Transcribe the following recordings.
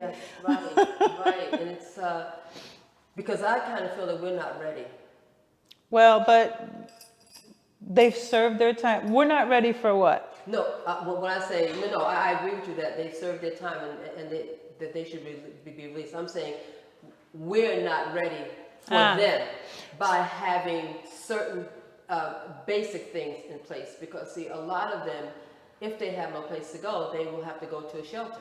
Yes, right. And it's because I kind of feel that we're not ready. Well, but they've served their time. We're not ready for what? No, when I say, no, I agree with you that they've served their time and that they should be released. I'm saying we're not ready for them by having certain basic things in place. Because, see, a lot of them, if they have no place to go, they will have to go to a shelter.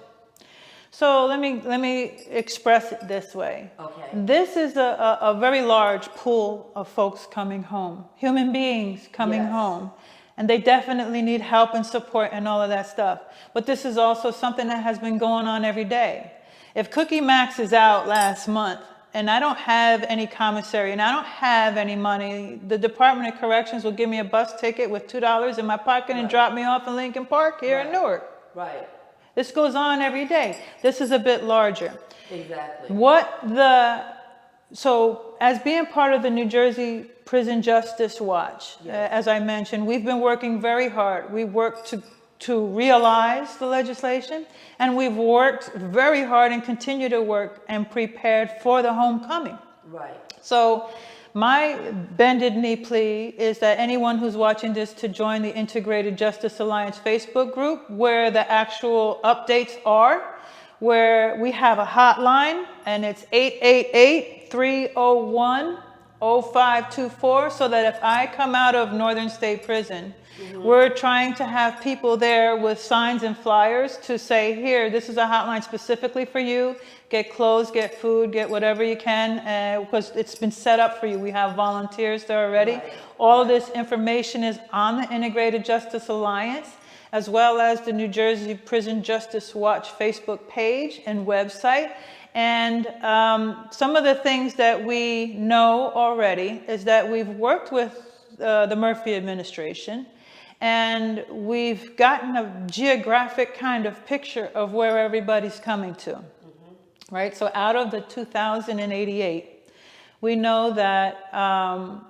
So let me express it this way. Okay. This is a very large pool of folks coming home, human beings coming Yes. home. And they definitely need help and support and all of that stuff. But this is also something that has been going on every day. If Cookie Max is out last month and I don't have any commissary and I don't have any money, the Department of Corrections will give me a bus ticket with $2 in my pocket and drop me off in Lincoln Park here in Newark. Right. This goes on every day. This is a bit larger. Exactly. So as being part of the New Jersey Prison Justice Watch, Yes. as I mentioned, we've been working very hard. We worked to realize the legislation, and we've worked very hard and continue to work and prepared for the homecoming. Right. So my bended knee plea is that anyone who's watching this to join the Integrated Justice Alliance Facebook group, where the actual updates are, where we have a hotline, and it's 888-301-0524, so that if I come out of Northern State Prison, we're trying to have people there with signs and flyers to say, here, this is a hotline specifically for you. Get clothes, get food, get whatever you can, because it's been set up for you. We have volunteers there already. Right. All of this information is on the Integrated Justice Alliance, as well as the New Jersey Prison Justice Watch Facebook page and website. And some of the things that we know already is that we've worked with the Murphy administration, and we've gotten a geographic kind of picture of where everybody's coming to, right? So out of the 2,088, we know that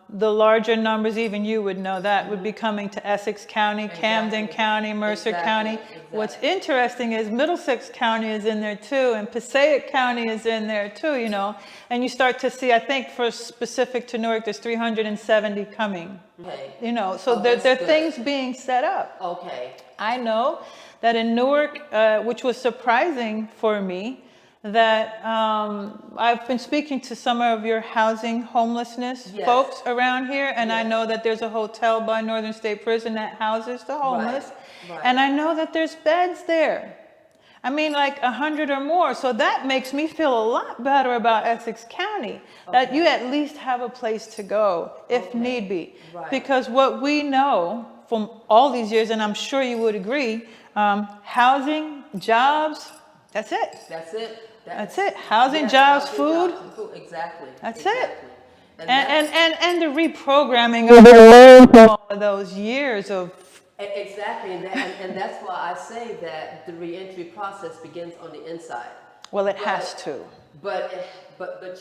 the larger numbers, even you would know that, would be coming to Essex County, Camden County, Mercer County. What's interesting is Middlesex County is in there too, and Passaic County is in there too, you know. And you start to see, I think for specific to Newark, there's 370 coming. Okay. You know, so there are things being set up. Okay. I know that in Newark, which was surprising for me, that I've been speaking to some of your housing homelessness folks around here, and I know that there's a hotel by Northern State Prison that houses the homeless, and I know that there's beds there. I mean, like 100 or more. So that makes me feel a lot better about Essex County, that you at least have a place to go if need be. Because what we know from all these years, and I'm sure you would agree, housing, jobs, that's it. That's it. That's it. Housing, jobs, food. Exactly. That's it. And the reprogramming of all of those years of. Exactly, and that's why I say that the reentry process begins on the inside. Well, it has to. But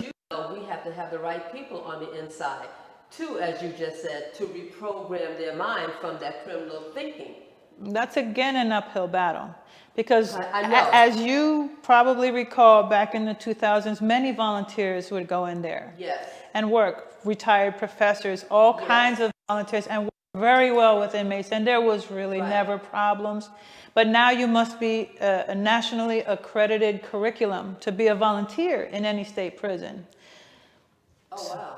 you know, we have to have the right people on the inside too, as you just said, to reprogram their mind from that criminal thinking. That's again an uphill battle. Because as you probably recall, back in the 2000s, many volunteers would go in there and work, retired professors, all kinds of volunteers, and work very well with inmates, and there was really never problems. But now you must be a nationally accredited curriculum to be a volunteer in any state prison. Oh, wow.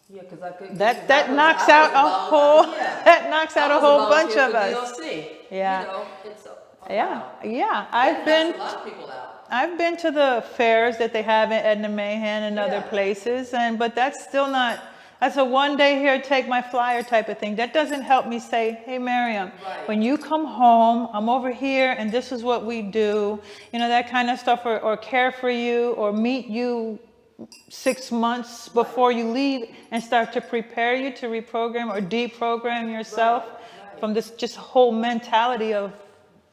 Yeah, because I could. That knocks out a whole bunch of us. Yeah. You know, I've been to the fairs that they have in Edna Mahan and other places, but that's still not. That's a one day here, take my flyer type of thing. That doesn't help me say, hey, Miriam, when you come home, I'm over here and this is what we do, you know, that kind of stuff, or care for you, or meet you 6 months before you leave and start to prepare you to reprogram or deprogram yourself from this just whole mentality of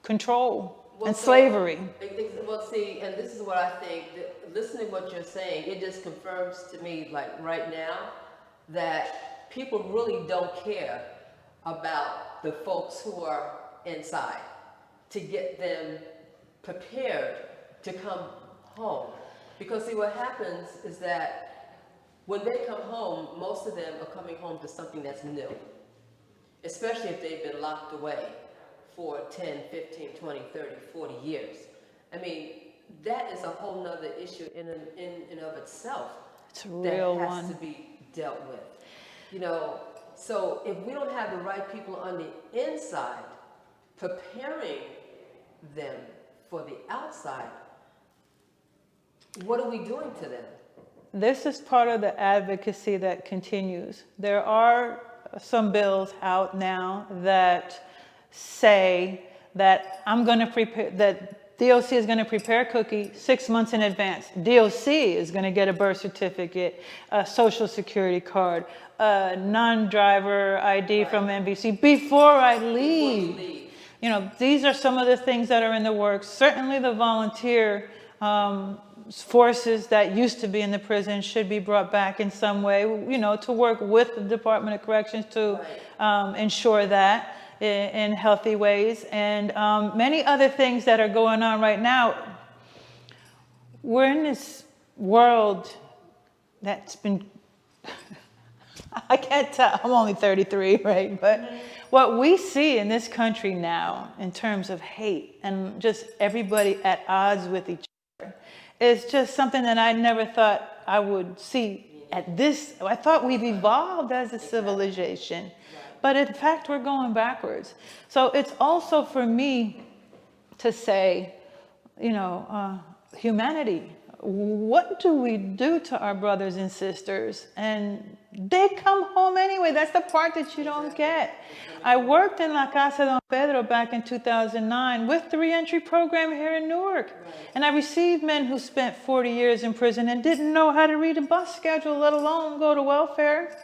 control and slavery. Well, see, and this is what I think, listening to what you're saying, it just confirms to me, like right now, that people really don't care about the folks who are inside, to get them prepared to come home. Because see, what happens is that when they come home, most of them are coming home to something that's new. Especially if they've been locked away for 10, 15, 20, 30, 40 years. I mean, that is a whole nother issue in and of itself. It's a real that has one. to be dealt with. You know, so if we don't have the right people on the inside preparing them for the outside, what are we doing to them? This is part of the advocacy that continues. There are some bills out now that say that I'm going to prepare, that DOC is going to prepare Cuqui 6 months in advance. DOC is going to get a birth certificate, a social security card, a non-driver ID from NBC before I leave. You know, these are some of the things that are in the works. Certainly the volunteer forces that used to be in the prison should be brought back in some way, you know, to work with the Department of Corrections to ensure that in healthy ways, and many other things that are going on right now. We're in this world that's been, I can't tell, I'm only 33, right? But what we see in this country now in terms of hate and just everybody at odds with each other is just something that I never thought I would see at this. I thought we've evolved as a civilization, but in fact we're going backwards. So it's also for me to say, you know, humanity, what do we do to our brothers and sisters? And they come home anyway. That's the part that you don't get. I worked in La Casa Don Pedro back in 2009 with the reentry program here in Newark. And I received men who spent 40 years in prison and didn't know how to read a bus schedule, let alone go to welfare.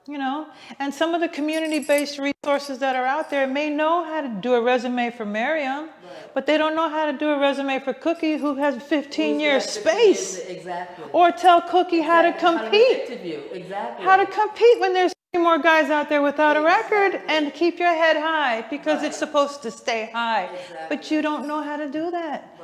You know, and some of the community-based resources that are out there may know how to do a resume for Miriam, but they don't know how to do a resume for Cuqui, who has 15 years space. Exactly. Or tell Cuqui how to compete. How to compete when there's 3 more guys out there without a record, and keep your head high, because it's supposed to stay high. But you don't know how to do that.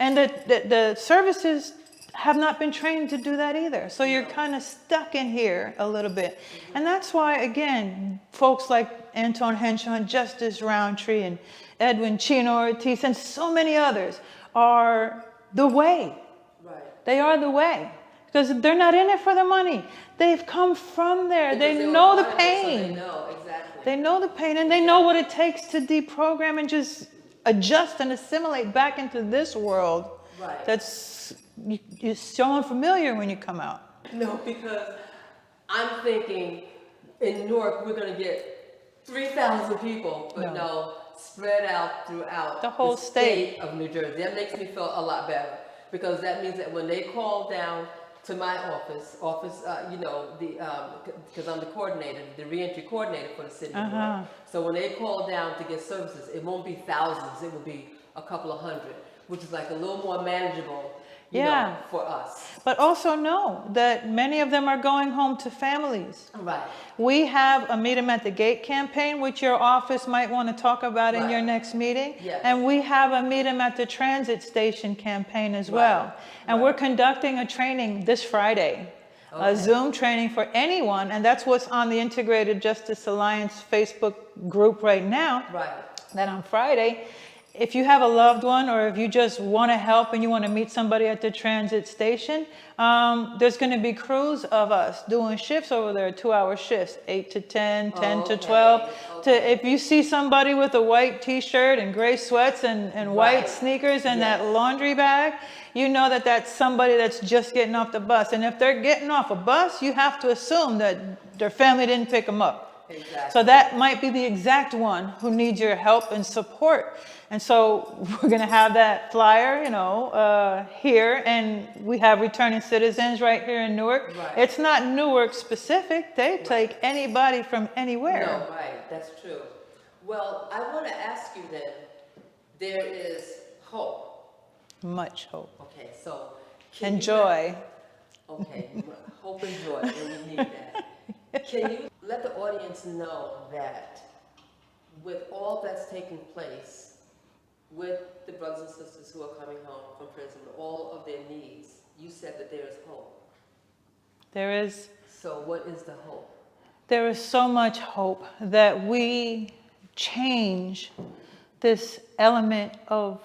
And the services have not been trained to do that either. So you're kind of stuck in here a little bit. And that's why, again, folks like Anton Henshaw and Justice Roundtree and Edwin Chino Ortiz and so many others are the way. They are the way. Because they're not in it for the money. They've come from there. They know the pain. They know the pain, and they know what it takes to deprogram and just adjust and assimilate back into this world that's you're so unfamiliar when you come out. No, because I'm thinking in Newark we're going to get 3,000 people, but no, spread out throughout the whole state of New Jersey. That makes me feel a lot better, because that means that when they call down to my office, you know, because I'm the coordinator, the reentry coordinator for the city of Newark. So when they call down to get services, it won't be thousands, it will be a couple of hundred, which is like a little more manageable. You know, for us. But also know that many of them are going home to families. We have a Meet 'em at the Gate campaign, which your office might want to talk about in your next meeting. And we have a Meet 'em at the Transit Station campaign as well. And we're conducting a training this Friday, a Zoom training for anyone. And that's what's on the Integrated Justice Alliance Facebook group right now. That on Friday, if you have a loved one, or if you just want to help and you want to meet somebody at the transit station, there's going to be crews of us doing shifts over there, 2-hour shifts, 8 to 10, 10 to 12. If you see somebody with a white t-shirt and gray sweats and white sneakers and that laundry bag, you know that that's somebody that's just getting off the bus. And if they're getting off a bus, you have to assume that their family didn't pick them up. So that might be the exact one who needs your help and support. And so we're going to have that flyer, you know, here, and we have returning citizens right here in Newark. It's not Newark specific. They take anybody from anywhere. No, that's true. Well, I want to ask you then, there is hope. Much hope. Okay, so. And joy. Hope and joy, and we need that. Can you let the audience know that with all that's taking place, with the brothers and sisters who are coming home from prison, all of their needs, you said that there is hope. There is. So what is the hope? There is so much hope that we change this element of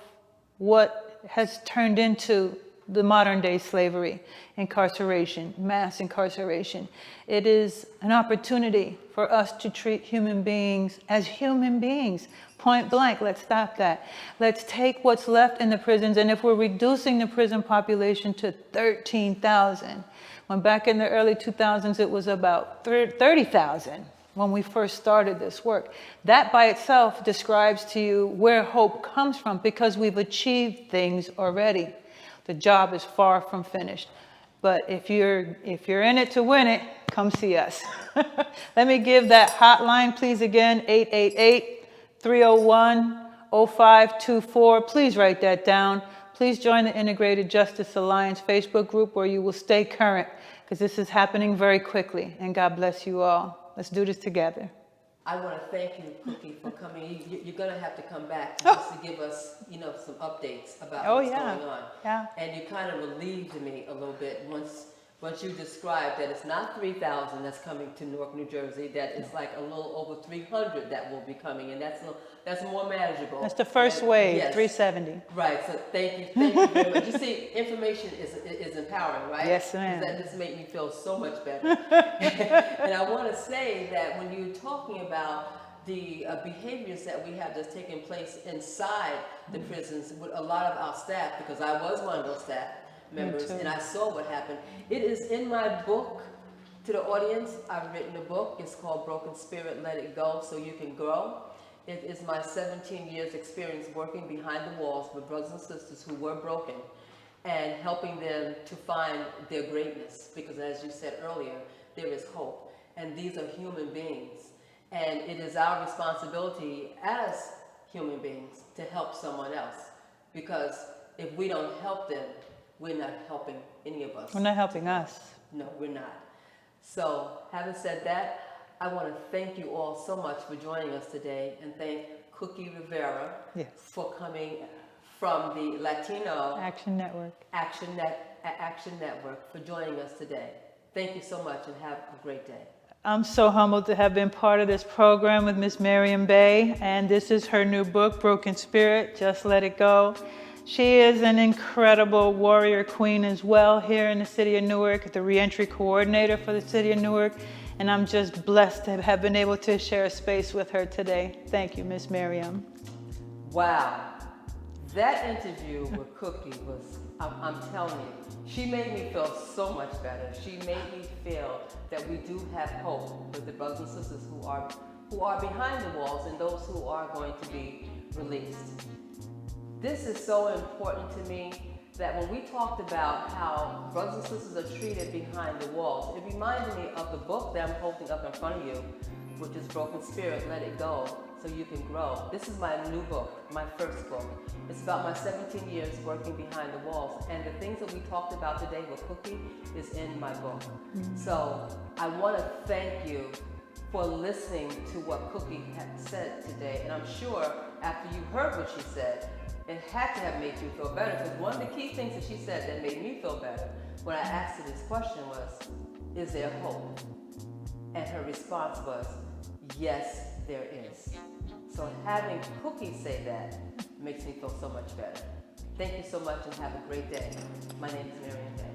what has turned into the modern day slavery, incarceration, mass incarceration. It is an opportunity for us to treat human beings as human beings, point blank. Let's stop that. Let's take what's left in the prisons, and if we're reducing the prison population to 13,000, when back in the early 2000s it was about 30,000 when we first started this work. That by itself describes to you where hope comes from, because we've achieved things already. The job is far from finished. But if you're in it to win it, come see us. Let me give that hotline, please, again, 888-301-0524. Please write that down. Please join the Integrated Justice Alliance Facebook group where you will stay current, because this is happening very quickly. And God bless you all. Let's do this together. I want to thank you, Cuqui, for coming. You're going to have to come back just to give us, some updates about what's going on. Yeah. And you kind of relieved me a little bit once you described that it's not 3,000 that's coming to Newark, New Jersey, that it's like a little over 300 that will be coming, and that's more manageable. That's the first wave, yes. 370. Right, so thank you very much. You see, information is empowering, right? Yes, ma'am. That just made me feel so much better. And I want to say that when you're talking about the behaviors that we have that's taking place inside the prisons with a lot of our staff, because I was one of those staff members and I saw what happened. It is in my book to the audience. I've written a book. It's called Broken Spirit, Let It Go So You Can Grow. It is my 17 years experience working behind the walls with brothers and sisters who were broken and helping them to find their greatness, because as you said earlier, there is hope, and these are human beings, and it is our responsibility as human beings to help someone else, because if we don't help them, we're not helping any of us. We're not helping us. No, we're not. So, having said that, I want to thank you all so much for joining us today, and thank Cuqui Rivera for coming from the Latino Action Network. Action Network for joining us today. Thank you so much, and have a great day. I'm so humbled to have been part of this program with Miss Miriam Bay, and this is her new book, Broken Spirit, Just Let It Go. She is an incredible warrior queen as well here in the city of Newark, the reentry coordinator for the city of Newark, and I'm just blessed to have been able to share a space with her today. Thank you, Miss Miriam. Wow, that interview with Cuqui was, I'm telling you, she made me feel so much better. She made me feel that we do have hope with the brothers and sisters who are behind the walls and those who are going to be released. This is so important to me that when we talked about how brothers and sisters are treated behind the walls, it reminded me of the book that I'm holding up in front of you, which is Broken Spirit, Let It Go So You Can Grow. This is my new book, my first book. It's about my 17 years working behind the walls, and the things that we talked about today with Cuqui is in my book. So I want to thank you for listening to what Cuqui had said today, and I'm sure after you heard what she said, it had to have made you feel better, because one of the key things that she said that made me feel better when I asked her this question was, is there hope? And her response was, yes, there is. So having Cuqui say that makes me feel so much better. Thank you so much and have a great day. My name is Miriam Day.